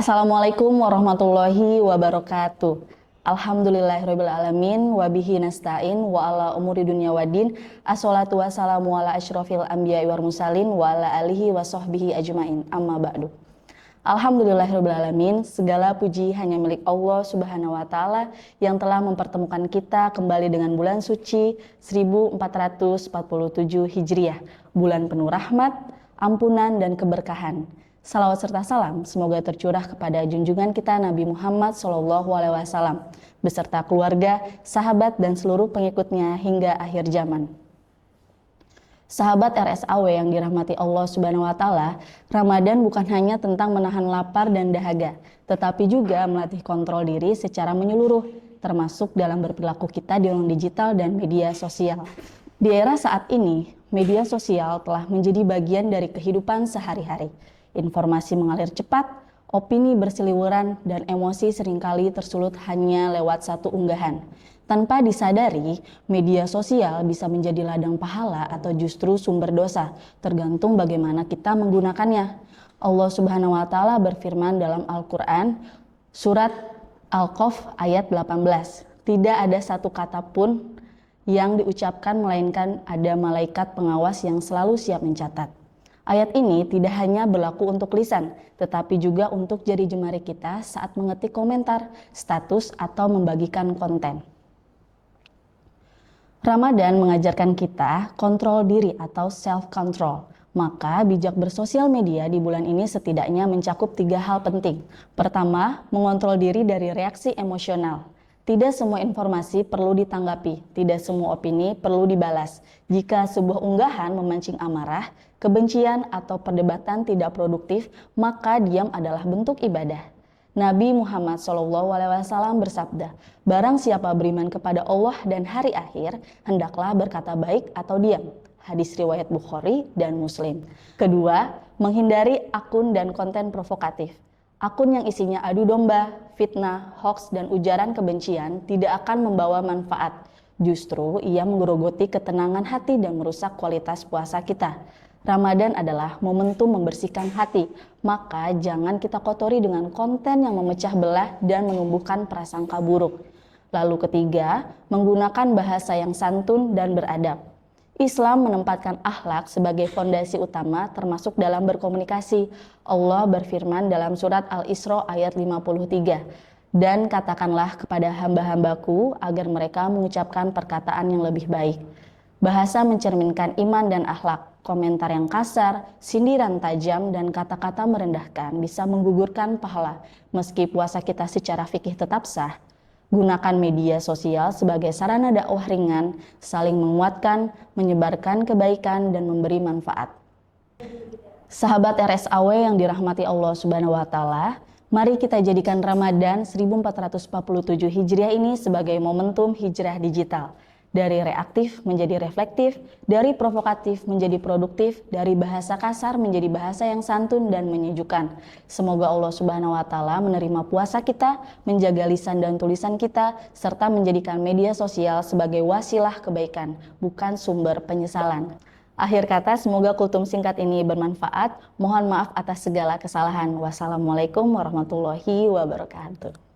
Assalamualaikum warahmatullahi wabarakatuh. Alhamdulillahirabbil alamin wa bihi nasta'in wa ala umuri dunya waddin. Assalatu wassalamu ala asyrofil anbiya'i wal mursalin wa ala alihi wa sahbihi ajmain. Amma ba'du. Alhamdulillahirabbil alamin, segala puji hanya milik Allah Subhanahu wa taala yang telah mempertemukan kita kembali dengan bulan suci 1447 Hijriah, bulan penuh rahmat, ampunan dan keberkahan. Salawat serta salam semoga tercurah kepada junjungan kita Nabi Muhammad SAW beserta keluarga, sahabat dan seluruh pengikutnya hingga akhir zaman. Sahabat RSAW yang dirahmati Allah Subhanahu wa taala, Ramadan bukan hanya tentang menahan lapar dan dahaga, tetapi juga melatih kontrol diri secara menyeluruh, termasuk dalam berperilaku kita di ruang digital dan media sosial. Di era saat ini, media sosial telah menjadi bagian dari kehidupan sehari-hari. Informasi mengalir cepat, opini berseliweran, dan emosi seringkali tersulut hanya lewat satu unggahan. Tanpa disadari, media sosial bisa menjadi ladang pahala atau justru sumber dosa, tergantung bagaimana kita menggunakannya. Allah Subhanahu wa taala berfirman dalam Al-Qur'an, surat Al-Qaf ayat 18. Tidak ada satu kata pun yang diucapkan melainkan ada malaikat pengawas yang selalu siap mencatat. Ayat ini tidak hanya berlaku untuk lisan, tetapi juga untuk jari jemari kita saat mengetik komentar, status, atau membagikan konten. Ramadan mengajarkan kita kontrol diri atau self-control. Maka bijak bersosial media di bulan ini setidaknya mencakup 3 hal penting. Pertama, mengontrol diri dari reaksi emosional. Tidak semua informasi perlu ditanggapi, tidak semua opini perlu dibalas. Jika sebuah unggahan memancing amarah, kebencian, atau perdebatan tidak produktif, maka diam adalah bentuk ibadah. Nabi Muhammad SAW bersabda, barang siapa beriman kepada Allah dan hari akhir, hendaklah berkata baik atau diam. Hadis riwayat Bukhari dan Muslim. Kedua, menghindari akun dan konten provokatif. Akun yang isinya adu domba, fitnah, hoaks, dan ujaran kebencian tidak akan membawa manfaat. Justru ia menggerogoti ketenangan hati dan merusak kualitas puasa kita. Ramadan adalah momentum membersihkan hati, maka jangan kita kotori dengan konten yang memecah belah dan menumbuhkan prasangka buruk. Lalu ketiga, menggunakan bahasa yang santun dan beradab. Islam menempatkan akhlak sebagai fondasi utama termasuk dalam berkomunikasi. Allah berfirman dalam surat Al-Isra ayat 53, dan katakanlah kepada hamba-hambaku agar mereka mengucapkan perkataan yang lebih baik. Bahasa mencerminkan iman dan akhlak. Komentar yang kasar, sindiran tajam, dan kata-kata merendahkan bisa menggugurkan pahala. Meski puasa kita secara fikih tetap sah, gunakan media sosial sebagai sarana dakwah ringan, saling menguatkan, menyebarkan kebaikan, dan memberi manfaat. Sahabat RSAW yang dirahmati Allah Subhanahu wa taala, mari kita jadikan Ramadan 1447 Hijriah ini sebagai momentum hijrah digital. Dari reaktif menjadi reflektif, dari provokatif menjadi produktif, dari bahasa kasar menjadi bahasa yang santun dan menyejukkan. Semoga Allah Subhanahu wa taala menerima puasa kita, menjaga lisan dan tulisan kita, serta menjadikan media sosial sebagai wasilah kebaikan, bukan sumber penyesalan. Akhir kata, semoga kultum singkat ini bermanfaat. Mohon maaf atas segala kesalahan. Wassalamualaikum warahmatullahi wabarakatuh.